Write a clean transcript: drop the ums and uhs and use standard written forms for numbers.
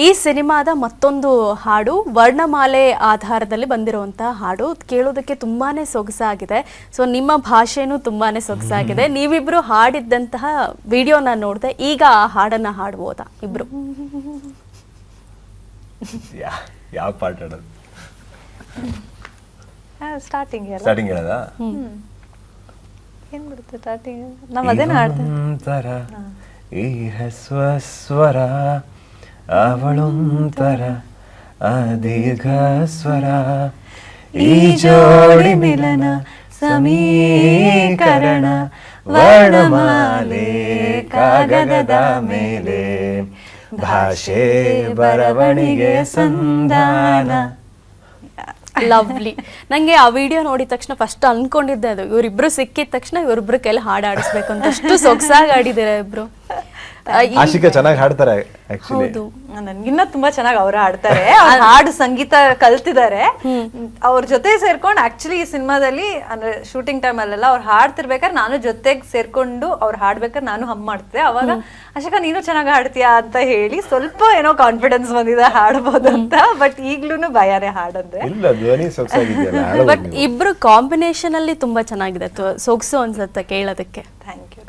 ಈ ಸಿನಿಮಾದ ಮತ್ತೊಂದು ಹಾಡು ವರ್ಣಮಾಲೆ ಆಧಾರದಲ್ಲಿ ಬಂದಿರುವಂತಹ ಹಾಡು ಕೇಳೋದಕ್ಕೆ ತುಂಬಾನೇ ಸೊಗಸಾಗಿದೆ. ಸೊ ನಿಮ್ಮ ಭಾಷೆನೂ ತುಂಬಾನೇ ಸೊಗಸಾಗಿದೆ. ನೀವಿಬ್ರು ಹಾಡಿದ್ದಂತಹ ವಿಡಿಯೋನ ನೋಡಿದೆ. ಈಗ ಆ ಹಾಡನ್ನ ಹಾಡ್ಬೋದಾ ಇಬ್ರು? ಯಾವ ಪಾರ್ಟ್ ಹಾಡೋದು? ಸ್ಟಾರ್ಟಿಂಗ್ ಹೇಳೋದಾ? ಏನ್ ಬಿಡುತ್ತೆ ಸ್ಟಾರ್ಟಿಂಗ್? ನಾವು ಅದೇನ ಹಾಡ್ತೇವೆ. ಈ ಸ್ವರ ಅವಳೊಂತರ ದೀರ್ಘ ಸ್ವರ, ಈ ಜೋಡಿ ಮಿಲನ ಸಮೀಕರಣ, ವರ್ಣಮಾಲೆ ಕಾಗದದ ಮೇಲೆ, ಭಾಷೆ ಬರವಣಿಗೆ ಸಂಧಾನ. ಲವ್ಲಿ. ನಂಗೆ ಆ ವಿಡಿಯೋ ನೋಡಿದ ತಕ್ಷಣ ಫಸ್ಟ್ ಅನ್ಕೊಂಡಿದ್ದೆ ಅದು, ಇವರಿಬ್ರು ಸಿಕ್ಕಿದ ತಕ್ಷಣ ಇವರಿಬ್ರು ಕೈಲಿ ಹಾಡು ಆಡಿಸ್ಬೇಕು ಅಂತ. ಅಷ್ಟು ಸೊಗಸಾಗಿ ಆಡಿದಿರ ಇಬ್ರು. ಆಶಿಕಾ ಚೆನ್ನಾಗಿ ಹಾಡ್ತಾರೆ. ಹೌದು, ನನ್ಗಿನ್ನ ತುಂಬಾ ಚೆನ್ನಾಗಿ ಅವ್ರ ಹಾಡ್ತಾರೆ. ಹಾಡು ಸಂಗೀತ ಕಲ್ತಿದ್ದಾರೆ. ಅವ್ರ ಜೊತೆ ಸೇರ್ಕೊಂಡು ಆಕ್ಚುಲಿ ಈ ಸಿನಿಮಾದಲ್ಲಿ ಅಂದ್ರೆ ಶೂಟಿಂಗ್ ಟೈಮ್ ಅಲ್ಲೆಲ್ಲ ಅವ್ರು ಹಾಡ್ತಿರ್ಬೇಕಾದ್ರೆ ನಾನು ಜೊತೆಗೆ ಸೇರ್ಕೊಂಡು ಅವ್ರು ಹಾಡ್ಬೇಕಾದ್ರೆ ನಾನು ಹಮ್ ಮಾಡ್ತಿದ್ದೆ. ಅವಾಗ ಅಶೋಕ ನೀನು ಚೆನ್ನಾಗಿ ಹಾಡ್ತೀಯಾ ಅಂತ ಹೇಳಿ ಸ್ವಲ್ಪ ಏನೋ ಕಾನ್ಫಿಡೆನ್ಸ್ ಬಂದಿದೆ ಹಾಡ್ಬೋದು ಅಂತ. ಬಟ್ ಈಗ್ಲೂನು ಭಯನೇ ಹಾಡಂದ್ರೆ. ಬಟ್ ಇಬ್ರು ಕಾಂಬಿನೇಷನ್ ಅಲ್ಲಿ ತುಂಬಾ ಚೆನ್ನಾಗಿದೆ, ಸೊಗಸು ಅನ್ಸುತ್ತೆ ಕೇಳೋದಕ್ಕೆ. Thank you.